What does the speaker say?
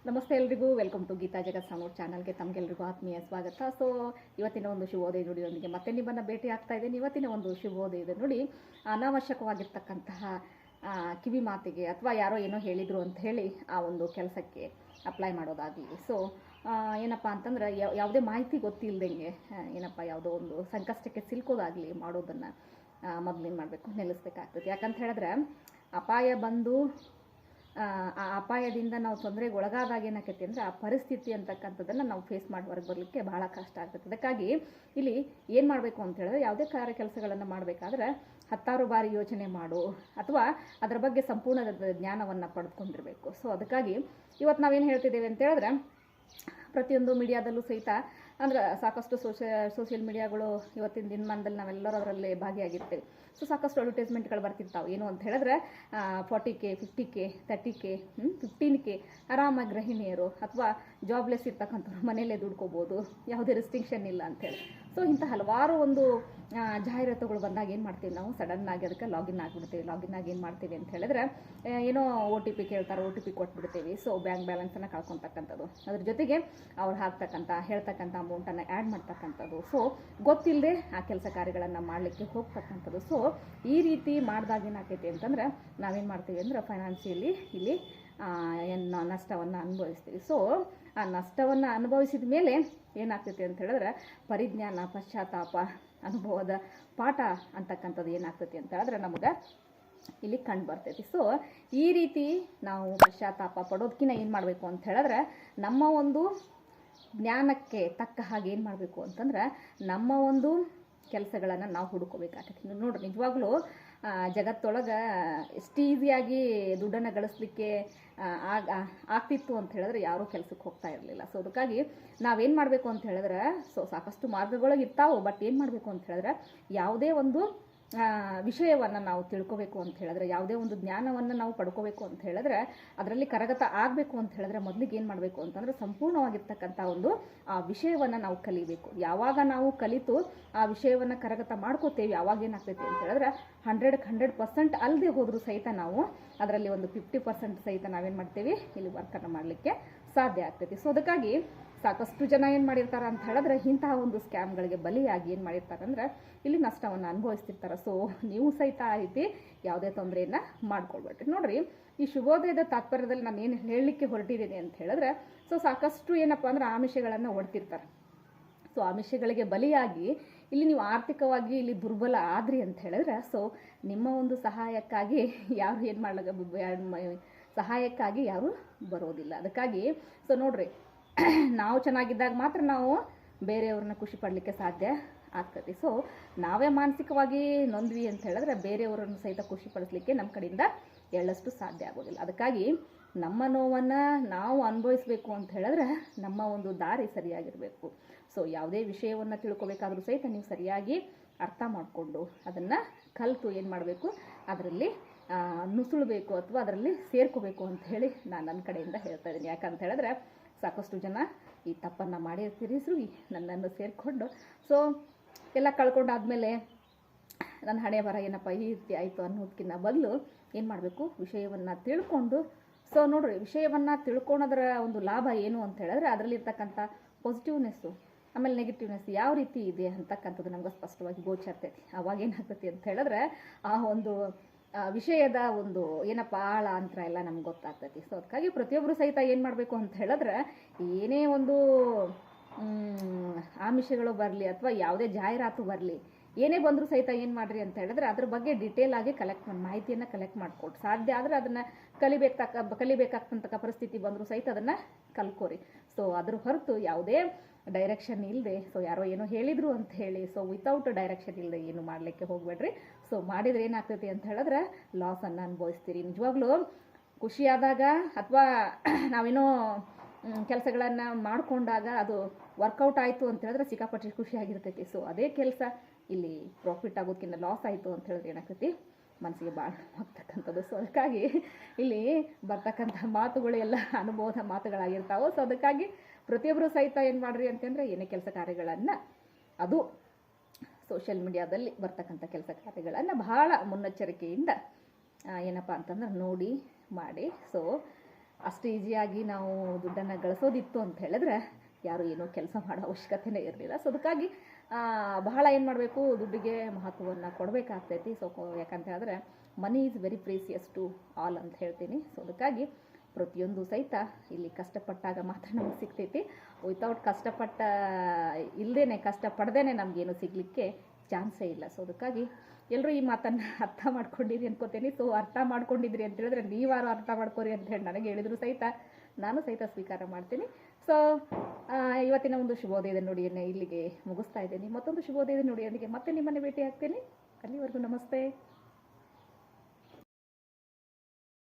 ನಮಸ್ತೆ ಎಲ್ರಿಗೂ, welcome to Geetha ಜಗತ್ ಸಾನೂರ್ ಚಾನಲ್ಗೆ ತಮಗೆಲ್ರಿಗೂ ಆತ್ಮೀಯ ಸ್ವಾಗತ. ಸೊ ಇವತ್ತಿನ ಒಂದು ಶುಭೋದಯ ನುಡಿಯೊಂದಿಗೆ ಮತ್ತೆ ನಿಮ್ಮನ್ನು ಭೇಟಿ ಆಗ್ತಾ ಇದ್ದೇನೆ. ಇವತ್ತಿನ ಒಂದು ಶುಭೋದಯದ ನುಡಿ ಅನಾವಶ್ಯಕವಾಗಿರ್ತಕ್ಕಂತಹ ಕಿವಿ ಮಾತಿಗೆ ಅಥವಾ ಯಾರೋ ಏನೋ ಹೇಳಿದರು ಅಂತ ಹೇಳಿ ಆ ಒಂದು ಕೆಲಸಕ್ಕೆ ಅಪ್ಲೈ ಮಾಡೋದಾಗಲಿ. ಸೊ ಏನಪ್ಪ ಅಂತಂದ್ರೆ ಯಾವುದೇ ಮಾಹಿತಿ ಗೊತ್ತಿಲ್ಲದಂಗೆ ಏನಪ್ಪ ಯಾವುದೋ ಒಂದು ಸಂಕಷ್ಟಕ್ಕೆ ಸಿಲ್ಕೋದಾಗಲಿ ಮಾಡೋದನ್ನು ಮೊದಲೇನು ಮಾಡಬೇಕು, ನಿಲ್ಲಿಸ್ಬೇಕಾಗ್ತದೆ. ಯಾಕಂತ ಹೇಳಿದ್ರೆ ಅಪಾಯ ಬಂದು ಆ ಅಪಾಯದಿಂದ ನಾವು ತೊಂದರೆಗೆ ಒಳಗಾದಾಗ ಏನಾಕೈತಿ ಅಂದರೆ ಆ ಪರಿಸ್ಥಿತಿ ಅಂತಕ್ಕಂಥದ್ದನ್ನು ನಾವು ಫೇಸ್ ಮಾಡಿ ಹೊರಗೆ ಬರಲಿಕ್ಕೆ ಬಹಳ ಕಷ್ಟ ಆಗ್ತದೆ. ಅದಕ್ಕಾಗಿ ಇಲ್ಲಿ ಏನು ಮಾಡಬೇಕು ಅಂತ ಹೇಳಿದ್ರೆ, ಯಾವುದೇ ಕಾರ್ಯ ಕೆಲಸಗಳನ್ನು ಮಾಡಬೇಕಾದ್ರೆ 10 ಬಾರಿ ಯೋಚನೆ ಮಾಡು ಅಥವಾ ಅದರ ಬಗ್ಗೆ ಸಂಪೂರ್ಣ ಜ್ಞಾನವನ್ನು ಪಡೆದುಕೊಂಡಿರಬೇಕು. ಸೊ ಅದಕ್ಕಾಗಿ ಇವತ್ತು ನಾವೇನು ಹೇಳ್ತಿದ್ದೇವೆ ಅಂತ ಹೇಳಿದ್ರೆ, ಪ್ರತಿಯೊಂದು ಮೀಡಿಯಾದಲ್ಲೂ ಸಹಿತ ಅಂದ್ರೆ ಸಾಕಷ್ಟು ಸೋಷಿಯಲ್ ಮೀಡಿಯಾಗಳು ಇವತ್ತಿನ ದಿನಮಾನದಲ್ಲಿ ನಾವೆಲ್ಲರೂ ಅದರಲ್ಲಿ ಭಾಗಿಯಾಗಿರ್ತೇವೆ. ಸೊ ಸಾಕಷ್ಟು ಅಡ್ವರ್ಟೈಸ್ಮೆಂಟ್ಗಳು ಬರ್ತಿರ್ತಾವೆ. ಏನು ಅಂತ ಹೇಳಿದ್ರೆ 40K 50K 30K 15K ಆರಾಮಾಗಿ ಗೃಹಿಣಿಯರು ಅಥವಾ ಜಾಬ್ಲೆಸ್ ಇರ್ತಕ್ಕಂಥವ್ರು ಮನೆಯಲ್ಲೇ ದುಡ್ಕೋಬೋದು, ಯಾವುದೇ ರಿಸ್ಟ್ರಿಕ್ಷನ್ ಇಲ್ಲ ಅಂಥೇಳಿ. ಸೊ ಇಂಥ ಹಲವಾರು ಒಂದು ಜಾಹೀರಾತುಗಳು ಬಂದಾಗ ಏನು ಮಾಡ್ತೀವಿ ನಾವು, ಸಡನ್ನಾಗಿ ಅದಕ್ಕೆ ಲಾಗಿನ್ ಆಗಿಬಿಡ್ತೀವಿ. ಲಾಗಿನ್ ಆಗಿ ಏನು ಮಾಡ್ತೀವಿ ಅಂತ ಹೇಳಿದ್ರೆ, ಏನೋ OTP ಕೇಳ್ತಾರೆ, OTP ಕೊಟ್ಬಿಡ್ತೀವಿ. ಸೊ ಬ್ಯಾಂಕ್ ಬ್ಯಾಲೆನ್ಸನ್ನು ಕಳ್ಕೊತಕ್ಕಂಥದ್ದು, ಅದ್ರ ಜೊತೆಗೆ ಅವ್ರು ಹೇಳ್ತಕ್ಕಂಥ ಅಮೌಂಟನ್ನು ಆ್ಯಡ್ ಮಾಡ್ತಕ್ಕಂಥದ್ದು. ಸೊ ಗೊತ್ತಿಲ್ಲದೆ ಆ ಕೆಲಸ ಕಾರ್ಯಗಳನ್ನು ಮಾಡಲಿಕ್ಕೆ ಹೋಗ್ತಕ್ಕಂಥದ್ದು. ಸೊ ಈ ರೀತಿ ಮಾಡಿದಾಗ ಏನಾಗ್ತೈತಿ ಅಂತಂದ್ರೆ, ನಾವೇನು ಮಾಡ್ತೀವಿ ಅಂದ್ರೆ ಫೈನಾನ್ಷಿಯಲಿ ಇಲ್ಲಿ ಏನು ನಷ್ಟವನ್ನು ಅನುಭವಿಸ್ತೀವಿ. ಸೊ ಆ ನಷ್ಟವನ್ನು ಅನುಭವಿಸಿದ ಮೇಲೆ ಏನಾಗ್ತೈತಿ ಅಂತ ಹೇಳಿದ್ರೆ, ಪರಿಜ್ಞಾನ, ಪಶ್ಚಾತ್ತಾಪ, ಅನುಭವದ ಪಾಠ ಅಂತಕ್ಕಂಥದ್ದು ಏನಾಗ್ತೈತಿ ಅಂತ ಹೇಳಿದ್ರೆ ನಮಗೆ ಇಲ್ಲಿ ಕಂಡು ಬರ್ತೈತಿ. ಸೊ ಈ ರೀತಿ ನಾವು ಪಶ್ಚಾತ್ತಾಪ ಪಡೋದಕ್ಕಿಂತ ಏನು ಮಾಡಬೇಕು ಅಂತ ಹೇಳಿದ್ರೆ, ನಮ್ಮ ಒಂದು ಜ್ಞಾನಕ್ಕೆ ತಕ್ಕ ಹಾಗೆ ಏನು ಮಾಡಬೇಕು ಅಂತಂದ್ರೆ, ನಮ್ಮ ಒಂದು ಕೆಲಸಗಳನ್ನು ನಾವು ಹುಡುಕೋಬೇಕಾಗ್ತೈತಿ. ನೋಡ್ರಿ, ನಿಜವಾಗ್ಲೂ ಜಗತ್ತೊಳಗೆ ಎಷ್ಟು ಈಸಿಯಾಗಿ ದುಡ್ಡನ್ನು ಗಳಿಸ್ಲಿಕ್ಕೆ ಆಗ್ತಿತ್ತು ಅಂತ ಹೇಳಿದ್ರೆ ಯಾರೂ ಕೆಲಸಕ್ಕೆ ಹೋಗ್ತಾ ಇರಲಿಲ್ಲ. ಸೊ ಅದಕ್ಕಾಗಿ ನಾವೇನು ಮಾಡಬೇಕು ಅಂತ ಹೇಳಿದ್ರೆ, ಸೊ ಸಾಕಷ್ಟು ಮಾರ್ಗಗಳು ಇರ್ತಾವೆ. ಬಟ್ ಏನು ಮಾಡಬೇಕು ಅಂತ ಹೇಳಿದ್ರೆ, ಯಾವುದೇ ಒಂದು ವಿಷಯವನ್ನು ನಾವು ತಿಳ್ಕೋಬೇಕು ಅಂತ ಹೇಳಿದ್ರೆ, ಯಾವುದೇ ಒಂದು ಜ್ಞಾನವನ್ನು ನಾವು ಪಡ್ಕೋಬೇಕು ಅಂತ ಹೇಳಿದ್ರೆ, ಅದರಲ್ಲಿ ಕರಗತ ಆಗಬೇಕು ಅಂತ ಹೇಳಿದ್ರೆ ಮೊದಲಿಗೆ ಏನು ಮಾಡಬೇಕು ಅಂತಂದರೆ, ಸಂಪೂರ್ಣವಾಗಿರ್ತಕ್ಕಂಥ ಒಂದು ಆ ವಿಷಯವನ್ನು ನಾವು ಕಲಿಬೇಕು. ಯಾವಾಗ ನಾವು ಕಲಿತು ಆ ವಿಷಯವನ್ನು ಕರಗತ ಮಾಡ್ಕೋತೇವೆ, ಯಾವಾಗ ಏನಾಗ್ತೈತಿ ಅಂತ ಹೇಳಿದ್ರೆ 100ಕ್ಕೆ 100% ಅಲ್ಲದೆ ಹೋದರೂ ಸಹಿತ ನಾವು ಅದರಲ್ಲಿ ಒಂದು 50% ಸಹಿತ ನಾವೇನು ಮಾಡ್ತೇವೆ, ಇಲ್ಲಿ ವರ್ಕನ್ನು ಮಾಡಲಿಕ್ಕೆ ಸಾಧ್ಯ ಆಗ್ತೈತಿ. ಸೊ ಅದಕ್ಕಾಗಿ ಸಾಕಷ್ಟು ಜನ ಏನು ಮಾಡಿರ್ತಾರೆ ಅಂತ ಹೇಳಿದ್ರೆ, ಇಂತಹ ಒಂದು ಸ್ಕ್ಯಾಮ್ಗಳಿಗೆ ಬಲಿಯಾಗಿ ಏನು ಮಾಡಿರ್ತಾರೆ ಅಂದರೆ ಇಲ್ಲಿ ನಷ್ಟವನ್ನು ಅನುಭವಿಸ್ತಿರ್ತಾರೆ. ಸೊ ನೀವು ಸಹಿತ ಆ ರೀತಿ ಯಾವುದೇ ತೊಂದರೆಯನ್ನು ಮಾಡ್ಕೊಳ್ಬೇಡ್ರಿ. ನೋಡ್ರಿ, ಈ ಶುಭೋದಯದ ತಾತ್ಪರ್ಯದಲ್ಲಿ ನಾನು ಏನು ಹೇಳಲಿಕ್ಕೆ ಹೊರಟಿದ್ದೀನಿ ಅಂತ ಹೇಳಿದ್ರೆ, ಸೊ ಸಾಕಷ್ಟು ಏನಪ್ಪ ಅಂದ್ರೆ ಆಮಿಷಗಳನ್ನು ಹೊಡ್ತಿರ್ತಾರೆ. ಸೊ ಆಮಿಷಗಳಿಗೆ ಬಲಿಯಾಗಿ ಇಲ್ಲಿ ನೀವು ಆರ್ಥಿಕವಾಗಿ ಇಲ್ಲಿ ದುರ್ಬಲ ಆದ್ರಿ ಅಂತ ಹೇಳಿದ್ರೆ, ಸೊ ನಿಮ್ಮ ಒಂದು ಸಹಾಯಕ್ಕಾಗಿ ಯಾರು ಏನು ಸಹಾಯಕ್ಕಾಗಿ ಯಾರು ಬರೋದಿಲ್ಲ. ಅದಕ್ಕಾಗಿ ಸೊ ನೋಡ್ರಿ, ನಾವು ಚೆನ್ನಾಗಿದ್ದಾಗ ಮಾತ್ರ ನಾವು ಬೇರೆಯವ್ರನ್ನ ಖುಷಿ ಪಡಲಿಕ್ಕೆ ಸಾಧ್ಯ ಆಗ್ತದೆ. ಸೊ ನಾವೇ ಮಾನಸಿಕವಾಗಿ ನೊಂದ್ವಿ ಅಂತ ಹೇಳಿದ್ರೆ ಬೇರೆಯವರನ್ನು ಸಹಿತ ಖುಷಿ ಪಡಿಸ್ಲಿಕ್ಕೆ ನಮ್ಮ ಕಡೆಯಿಂದ ಎಳ್ಳಷ್ಟು ಸಾಧ್ಯ ಆಗೋದಿಲ್ಲ. ಅದಕ್ಕಾಗಿ ನಮ್ಮ ನೋವನ್ನು ನಾವು ಅನುಭವಿಸ್ಬೇಕು ಅಂತ ಹೇಳಿದ್ರೆ ನಮ್ಮ ಒಂದು ದಾರಿ ಸರಿಯಾಗಿರಬೇಕು. ಸೊ ಯಾವುದೇ ವಿಷಯವನ್ನು ತಿಳ್ಕೊಬೇಕಾದ್ರೂ ಸಹಿತ ನೀವು ಸರಿಯಾಗಿ ಅರ್ಥ ಮಾಡಿಕೊಂಡು ಅದನ್ನು ಕಲಿತು ಏನು ಮಾಡಬೇಕು, ಅದರಲ್ಲಿ ನುಸುಳಬೇಕು ಅಥವಾ ಅದರಲ್ಲಿ ಸೇರ್ಕೋಬೇಕು ಅಂತ ಹೇಳಿ ನಾನು ನನ್ನ ಕಡೆಯಿಂದ ಹೇಳ್ತಾ ಇದ್ದೀನಿ. ಯಾಕಂತ ಹೇಳಿದ್ರೆ ಸಾಕಷ್ಟು ಜನ ಈ ತಪ್ಪನ್ನು ಮಾಡಿರ್ತೀರಿ. ನನ್ನನ್ನು ಸೇರಿಕೊಂಡು ಸೊ ಎಲ್ಲ ಕಳ್ಕೊಂಡಾದ್ಮೇಲೆ ನನ್ನ ಹಣೆ ಬರ ಏನಪ್ಪ ಈ ರೀತಿ ಆಯಿತು ಅನ್ನೋದಕ್ಕಿಂತ ಬದಲು ಏನು ಮಾಡಬೇಕು, ವಿಷಯವನ್ನು ತಿಳ್ಕೊಂಡು. ಸೊ ನೋಡ್ರಿ, ವಿಷಯವನ್ನು ತಿಳ್ಕೊಳೋದ್ರ ಒಂದು ಲಾಭ ಏನು ಅಂತ ಹೇಳಿದ್ರೆ, ಅದರಲ್ಲಿರ್ತಕ್ಕಂಥ ಪಾಸಿಟಿವ್ನೆಸ್ಸು ಆಮೇಲೆ ನೆಗೆಟಿವ್ನೆಸ್ ಯಾವ ರೀತಿ ಇದೆ ಅಂತಕ್ಕಂಥದ್ದು ನಮ್ಗೆ ಸ್ಪಷ್ಟವಾಗಿ ಗೋಚರ್ತೈತಿ. ಅವಾಗ ಏನಾಗ್ತೈತಿ ಅಂತ ಹೇಳಿದ್ರೆ, ಆ ಒಂದು ವಿಷಯದ ಒಂದು ಏನಪ್ಪ ಆಳ ಅಂತರ ಎಲ್ಲ ನಮ್ಗೆ ಗೊತ್ತಾಗ್ತೈತಿ. ಸೊ ಅದಕ್ಕಾಗಿ ಪ್ರತಿಯೊಬ್ಬರು ಸಹಿತ ಏನು ಮಾಡಬೇಕು ಅಂತ ಹೇಳಿದ್ರೆ, ಏನೇ ಒಂದು ಆಮಿಷಗಳು ಬರಲಿ ಅಥವಾ ಯಾವುದೇ ಜಾಹೀರಾತು ಬರಲಿ, ಏನೇ ಬಂದರೂ ಸಹಿತ ಏನು ಮಾಡಿರಿ ಅಂತ ಹೇಳಿದ್ರೆ ಅದ್ರ ಬಗ್ಗೆ ಡಿಟೇಲ್ ಆಗಿ ಮಾಹಿತಿಯನ್ನು ಕಲೆಕ್ಟ್ ಮಾಡಿಕೊಟ್ಟು, ಸಾಧ್ಯ ಆದರೆ ಅದನ್ನು ಕಲಿಬೇಕಾಗ್ತಂಥ ಪರಿಸ್ಥಿತಿ ಬಂದರೂ ಸಹಿತ ಅದನ್ನು ಕಲ್ಕೋರಿ. ಸೊ ಅದ್ರ ಹೊರತು ಯಾವುದೇ ಡೈರೆಕ್ಷನ್ ಇಲ್ಲದೆ, ಸೊ ಯಾರೋ ಏನೋ ಹೇಳಿದರು ಅಂತ ಹೇಳಿ ಸೊ ವಿತೌಟ್ ಡೈರೆಕ್ಷನ್ ಇಲ್ಲದೆ ಏನು ಮಾಡಲಿಕ್ಕೆ ಹೋಗಬೇಡ್ರಿ. ಸೊ ಮಾಡಿದರೆ ಏನಾಗ್ತೈತಿ ಅಂತ ಹೇಳಿದ್ರೆ ಲಾಸನ್ನು ಅನುಭವಿಸ್ತೀರಿ. ನಿಜವಾಗ್ಲೂ ಖುಷಿಯಾದಾಗ ಅಥವಾ ನಾವೇನೋ ಕೆಲಸಗಳನ್ನು ಮಾಡಿಕೊಂಡಾಗ ಅದು ವರ್ಕೌಟ್ ಆಯಿತು ಅಂತ ಹೇಳಿದ್ರೆ ಸಿಕ್ಕಾಪಟ್ಟೆ ಖುಷಿಯಾಗಿರ್ತೈತಿ. ಸೊ ಅದೇ ಕೆಲಸ ಇಲ್ಲಿ ಪ್ರಾಫಿಟ್ ಆಗೋದಕ್ಕಿಂತ ಲಾಸ್ ಆಯಿತು ಅಂತ ಹೇಳಿದ್ರೆ ಏನಾಗ್ತೈತಿ, ಮನಸ್ಸಿಗೆ ಭಾಳ ಆಗ್ತಕ್ಕಂಥದ್ದು. ಸೊ ಅದಕ್ಕಾಗಿ ಇಲ್ಲಿ ಬರ್ತಕ್ಕಂಥ ಮಾತುಗಳು ಎಲ್ಲ ಅನುಭವದ ಮಾತುಗಳಾಗಿರ್ತಾವೆ. ಸೊ ಅದಕ್ಕಾಗಿ ಪ್ರತಿಯೊಬ್ಬರು ಸಹಿತ ಏನು ಮಾಡಿರಿ ಅಂತಂದರೆ, ಏನೇ ಕೆಲಸ ಕಾರ್ಯಗಳನ್ನು ಅದು ಸೋಷಿಯಲ್ ಮೀಡಿಯಾದಲ್ಲಿ ಬರ್ತಕ್ಕಂಥ ಕೆಲಸ ಕಾರ್ಯಗಳನ್ನು ಬಹಳ ಮುನ್ನೆಚ್ಚರಿಕೆಯಿಂದ ಏನಪ್ಪ ಅಂತಂದ್ರೆ ನೋಡಿ ಮಾಡಿ. ಸೊ ಅಷ್ಟು ಈಸಿಯಾಗಿ ನಾವು ದುಡ್ಡನ್ನು ಗಳಿಸೋದಿತ್ತು ಅಂತ ಹೇಳಿದ್ರೆ ಯಾರು ಏನೋ ಕೆಲಸ ಮಾಡೋ ಅವಶ್ಯಕತೆನೇ ಇರಲಿಲ್ಲ. ಸೊ ಅದಕ್ಕಾಗಿ ಬಹಳ ಏನು ಮಾಡಬೇಕು, ದುಡ್ಡಿಗೆ ಮಹತ್ವವನ್ನು ಕೊಡಬೇಕಾಗ್ತೈತಿ. ಸೊ ಯಾಕಂತ ಹೇಳಿದ್ರೆ money is very precious to all ಅಂತ ಹೇಳ್ತೀನಿ. ಸೊ ಅದಕ್ಕಾಗಿ ಪ್ರತಿಯೊಂದು ಸಹಿತ ಇಲ್ಲಿ ಕಷ್ಟಪಟ್ಟಾಗ ಮಾತ್ರ ನಮಗೆ ಸಿಗ್ತೈತಿ. ವಿತೌಟ್ ಇಲ್ಲದೇ ಕಷ್ಟಪಡ್ದೇ ನಮಗೇನು ಸಿಗಲಿಕ್ಕೆ ಚಾನ್ಸೇ ಇಲ್ಲ. ಸೊ ಅದಕ್ಕಾಗಿ ಎಲ್ಲರೂ ಈ ಮಾತನ್ನು ಅರ್ಥ ಮಾಡ್ಕೊಂಡಿರಿ ಅನ್ಕೋತೀನಿ. ಸೊ ಅರ್ಥ ಮಾಡ್ಕೊಂಡಿದ್ರಿ ಅಂತ ಹೇಳಿದ್ರೆ ನೀವಾರು ಅರ್ಥ ಮಾಡ್ಕೋರಿ ಅಂತ ಹೇಳಿ ನನಗೆ ಹೇಳಿದ್ರು ಸಹಿತ ನಾನು ಸಹಿತ ಸ್ವೀಕಾರ ಮಾಡ್ತೀನಿ. ಸೊ ಇವತ್ತಿನ ಒಂದು ಶುಭೋದಯದ ನುಡಿಯನ್ನು ಇಲ್ಲಿಗೆ ಮುಗಿಸ್ತಾ ಇದ್ದೀನಿ. ಮತ್ತೊಂದು ಶುಭೋದಯದ ನುಡಿಯೊಂದಿಗೆ ಮತ್ತೆ ನಿಮ್ಮನ್ನು ಭೇಟಿ ಆಗ್ತೀನಿ. ಅಲ್ಲಿವರೆಗೂ ನಮಸ್ತೆ.